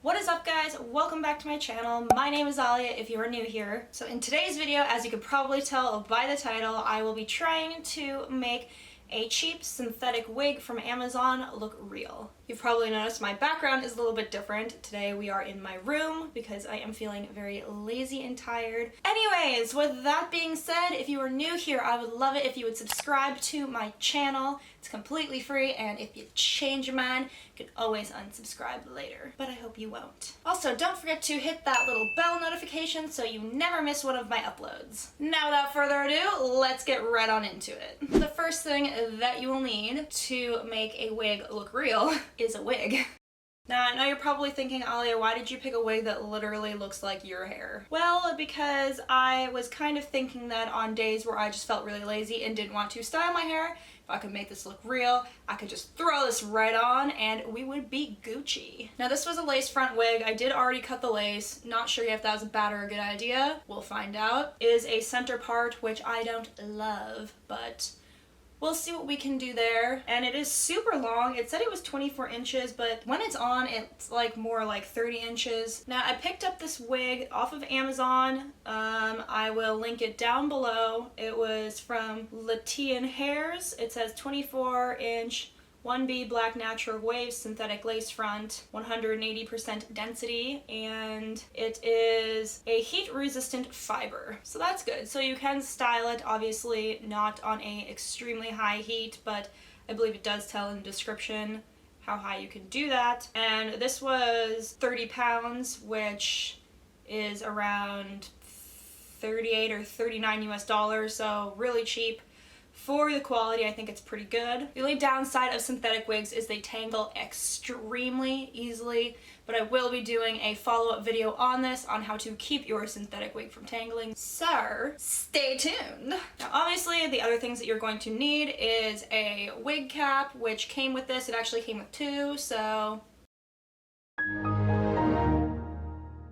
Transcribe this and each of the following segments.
What is up, guys? Welcome back to my channel. My name is Alya if you are new here. So in today's video, as you could probably tell by the title, I will be trying to make a cheap synthetic wig from Amazon look real. You've probably noticed my background is a little bit different. Today we are in my room because I am feeling very lazy and tired. Anyways, with that being said, if you are new here, I would love it if you would subscribe to my channel. It's completely free, and if you change your mind, you can always unsubscribe later. But I hope you won't. Also, don't forget to hit that little bell notification so you never miss one of my uploads. Now, without further ado, let's get right on into it. The first thing that you will need to make a wig look real is a wig. Now, I know you're probably thinking, Alya, why did you pick a wig that literally looks like your hair? Well, because I was kind of thinking that on days where I just felt really lazy and didn't want to style my hair, if I could make this look real, I could just throw this right on and we would be Gucci. Now, this was a lace front wig. I did already cut the lace. Not sure yet if that was a bad or a good idea. We'll find out. It is a center part, which I don't love, but we'll see what we can do there. And it is super long. It said it was 24 inches, but when it's on, it's like more like 30 inches. Now, I picked up this wig off of Amazon. I will link it down below. It was from Latian Hairs. It says 24-inch 1B black natural waves synthetic lace front, 180% density, and it is a heat resistant fiber. So that's good. So you can style it, obviously not on a extremely high heat, but I believe it does tell in the description how high you can do that. And this was 30 pounds, which is around 38 or 39 US dollars, so really cheap. For the quality, I think it's pretty good. The only downside of synthetic wigs is they tangle extremely easily, but I will be doing a follow-up video on this, on how to keep your synthetic wig from tangling, so stay tuned. Now, obviously, the other things that you're going to need is a wig cap, which came with this. It actually came with two, so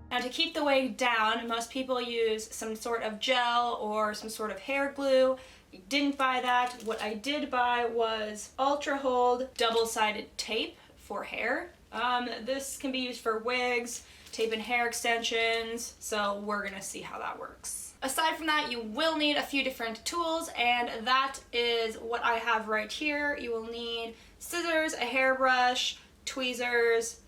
now, to keep the wig down, most people use some sort of gel or some sort of hair glue. I didn't buy that. What I did buy was Ultra Hold double-sided tape for hair. This can be used for wigs, tape and hair extensions, so we're gonna see how that works. Aside from that, you will need a few different tools, and that is what I have right here. You will need scissors, a hairbrush, tweezers,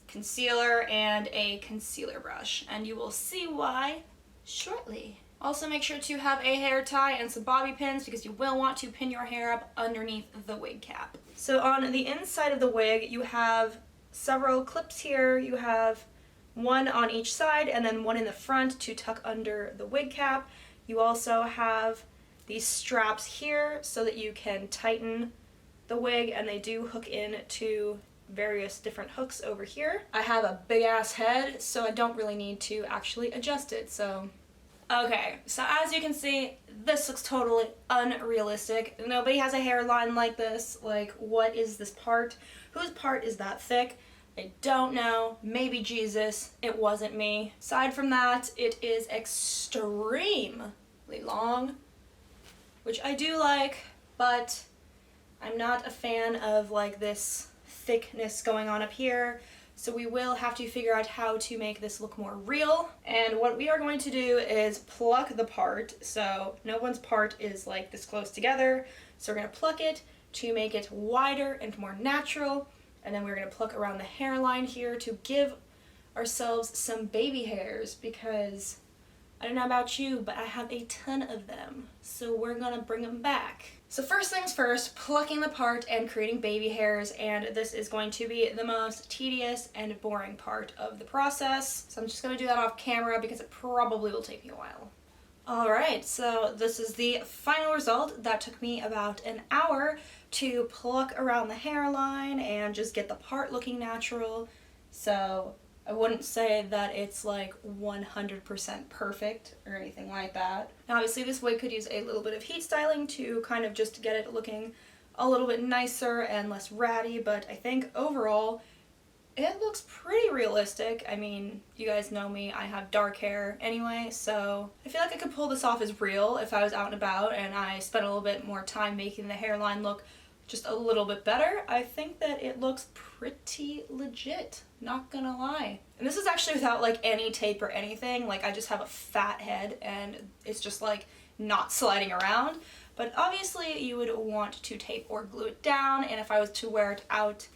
concealer, and a concealer brush, and you will see why shortly. Also, make sure to have a hair tie and some bobby pins because you will want to pin your hair up underneath the wig cap. So on the inside of the wig, you have several clips here. You have one on each side and then one in the front to tuck under the wig cap. You also have these straps here so that you can tighten the wig, and they do hook in to various different hooks over here. I have a big ass head, so I don't really need to actually adjust it, so okay, so as you can see, this looks totally unrealistic. Nobody has a hairline like this. Like, what is this part? Whose part is that thick? I don't know. Maybe Jesus. It wasn't me. Aside from that, it is extremely long, which I do like, but I'm not a fan of like this thickness going on up here. So we will have to figure out how to make this look more real. And what we are going to do is pluck the part. So no one's part is like this close together. So we're going to pluck it to make it wider and more natural. And then we're going to pluck around the hairline here to give ourselves some baby hairs, because I don't know about you, but I have a ton of them. So we're going to bring them back. So first things first, plucking the part and creating baby hairs, and this is going to be the most tedious and boring part of the process. So I'm just going to do that off camera because it probably will take me a while. Alright, so this is the final result. That took me about an hour to pluck around the hairline and just get the part looking natural. So I wouldn't say that it's like 100% perfect or anything like that. Now, obviously this wig could use a little bit of heat styling to kind of just get it looking a little bit nicer and less ratty, but I think overall it looks pretty realistic. I mean, you guys know me, I have dark hair anyway, so I feel like I could pull this off as real if I was out and about and I spent a little bit more time making the hairline look just a little bit better. I think that it looks pretty legit, not gonna lie. And this is actually without like any tape or anything. Like I just have a fat head and it's just like not sliding around. But obviously you would want to tape or glue it down, and if I was to wear it out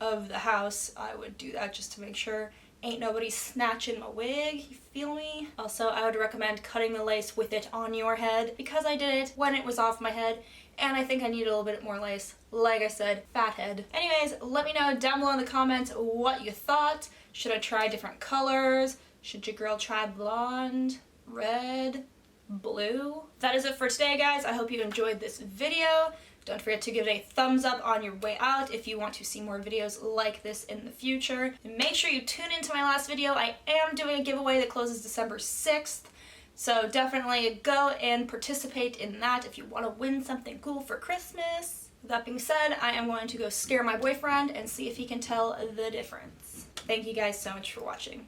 of the house, I would do that just to make sure ain't nobody snatching my wig, you feel me? Also, I would recommend cutting the lace with it on your head because I did it when it was off my head and I think I need a little bit more lace. Like I said, fat head. Anyways, let me know down below in the comments what you thought. Should I try different colors? Should your girl try blonde, red, blue? That is it for today, guys. I hope you enjoyed this video. Don't forget to give it a thumbs up on your way out if you want to see more videos like this in the future. And make sure you tune into my last video. I am doing a giveaway that closes December 6th. So definitely go and participate in that if you want to win something cool for Christmas. With that being said, I am going to go scare my boyfriend and see if he can tell the difference. Thank you guys so much for watching.